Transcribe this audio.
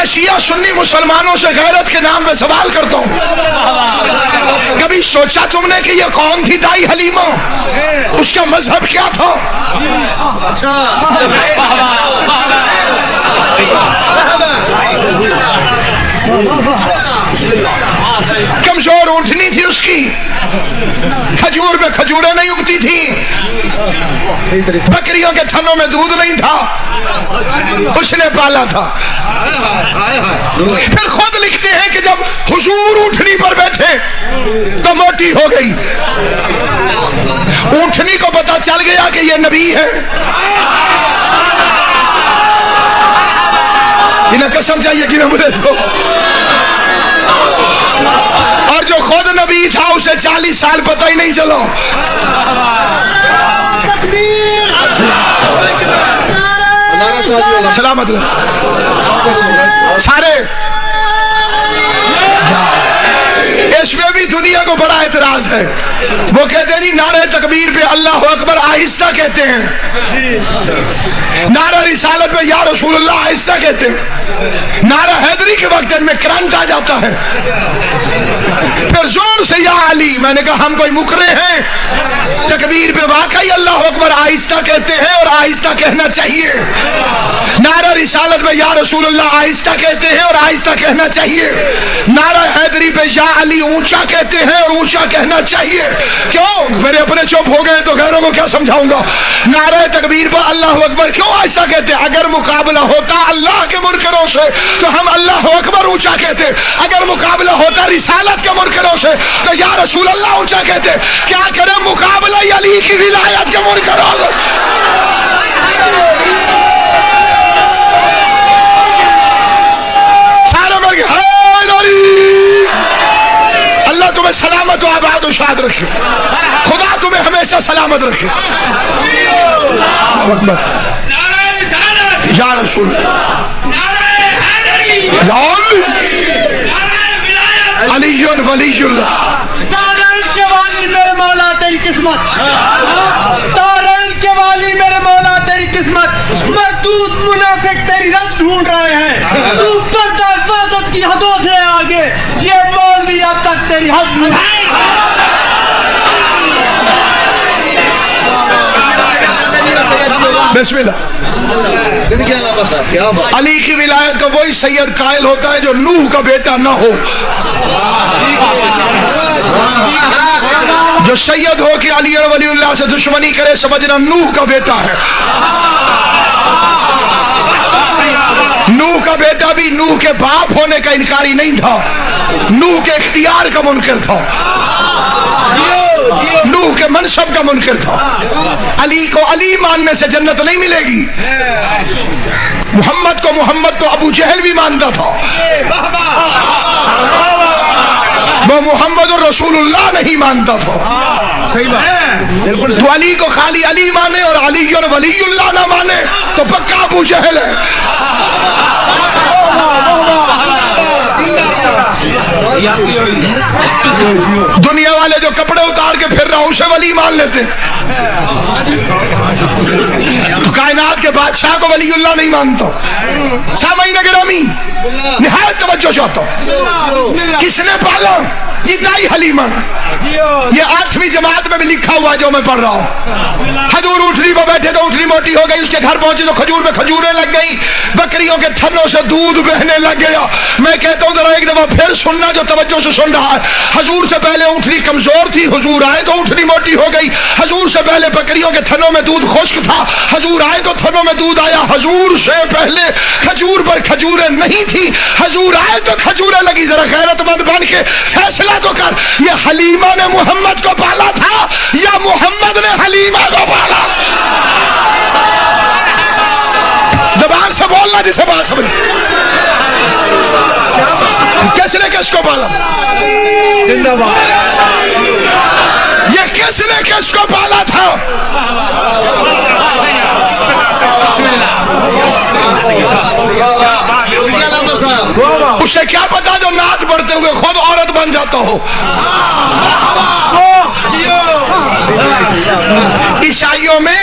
شیعہ سنی مسلمانوں سے غیرت کے نام پہ سوال کرتا ہوں، کبھی سوچا تم نے کہ یہ کون تھی دائی حلیمہ؟ اس کا مذہب کیا تھا؟ کمزور اونٹنی تھی اس کی، کھجور پہ کھجوریں نہیں اگتی تھی، بکریوں کے تھنوں میں دودھ نہیں تھا، اس نے پالا تھا۔ پھر خود لکھتے ہیں کہ جب حضور اونٹنی پر بیٹھے تو موٹی ہو گئی، اونٹنی کو پتا چل گیا کہ یہ نبی ہے۔ انہیں قسم چاہیے کہ مجھے سو، اور جو خود نبی تھا اسے 40 سال پتہ ہی نہیں چلا۔ سلامت سارے اس میں بھی دنیا کو بڑا اعتراض ہے، وہ کہتے ہیں جی نعرہ تکبیر پہ اللہ اکبر آہستہ کہتے ہیں، نعرہ رسالت پہ یا رسول اللہ آہستہ کہتے ہیں، نعرہ حیدری کے وقت ان میں کرنٹ آ جاتا ہے، پھر زور سے یا علی۔ میں نے کہا ہم کوئی مکرے ہیں؟ تکبیر پہ واقعی اللہ اکبر آہستہ کہتے ہیں اور آہستہ کہنا چاہیے، نعرہ رسالت پہ یا رسول اللہ آہستہ کہتے ہیں اور آہستہ کہنا چاہیے، نعرہ حیدری پہ یا علی اونچا کہتے ہیں اور اونچا کہنا چاہیے۔ کیوں؟ میرے اپنے چپ ہو گئے تو غیروں کو کیا سمجھاؤں گا؟ نعرہ تکبیر پر اللہ اکبر کیوں آہستہ کہتے ہیں؟ اگر مقابلہ ہوتا اللہ کے منکروں سے تو ہم اللہ اکبر اونچا کہتے، اگر مقابلہ ہوتا رسالت کے منکروں سے تو یا رسول اللہ اونچا کہتے۔ کیا کریں مقابلہ علی کی ولایت کے منکروں سے؟ سارے مل گئے اللہ تمہیں سلامت و آباد و شاد رکھے، خدا تمہیں ہمیشہ سلامت رکھے۔ یا رسول علی ولی اللہ، تارن کے والی میرے مولا تیری قسمت، تارن کے والی میرے مولا تیری قسمت، مردود منافق تیری رد ڈھونڈ رہے ہیں، تو پردہ حفاظت کی حدوں سے آگے، یہ مولوی اب تک تیری حد نہیں۔ بسم اللہ۔ علی کی ولایت کا وہی سید قائل ہوتا ہے جو نوح کا بیٹا نہ ہو، جو سید ہو کہ علی ولی اللہ سے دشمنی کرے سمجھنا نوح کا بیٹا ہے۔ نوح کا بیٹا بھی نوح کے باپ ہونے کا انکاری نہیں تھا، نوح کے اختیار کا منکر تھا، نوح کے منصب کا منکر تھا۔ علی کو علی ماننے سے جنت نہیں ملے گی، محمد کو محمد تو ابو جہل بھی مانتا تھا، وہ محمد رسول اللہ نہیں مانتا تھا۔ تو علی کو خالی علی مانے اور علی ولی اللہ نہ مانے تو پکا ابو جہل ہے۔ دنیا والے جو کپڑے اتار کے پھر رہا اسے ولی مان لیتے، تو کائنات کے بادشاہ کو ولی اللہ نہیں مانتا۔ سامعین گرامی نہایت توجہ چاہتا ہوں، کس نے پالا؟ یہ دائی حلیمہ، یہ 8ویں جماعت میں بھی لکھا ہوا جو میں پڑھ رہا ہوں۔ حضور اونٹنی پر بیٹھے تو اونٹنی موٹی ہو گئی، اس کے گھر پہنچے تو کھجور پہ کھجوریں لگ گئی، بکریوں کے تھنوں سے دودھ بہنے لگ گیا۔ میں کہتا ہوں ذرا ایک دفعہ پھر سننا جو توجہ سے سن رہا ہے۔ حضور سے پہلے اونٹنی کمزور تھی، حضور آئے تو اونٹنی موٹی ہو گئی۔ حضور سے پہلے بکریوں کے تھنوں میں دودھ خشک تھا، حضور آئے تو تھنوں میں دودھ آیا۔ حضور سے پہلے کھجور پر کھجوریں نہیں تھی، حضور آئے تو کھجوریں لگی۔ ذرا غیرت مند بن کے فیصلہ تو کر، یہ حلیمہ نے محمد کو پالا تھا یا محمد نے حلیمہ کو پالا؟ زبان سے بولنا جسے بات سمجھ۔ کس نے کس کو پالا؟ یہ کس نے کس کو پالا تھا؟ اسے کیا پتا جو نعت پڑھتے ہوئے خود عورت بن جاتا ہو؟ عیسائیوں میں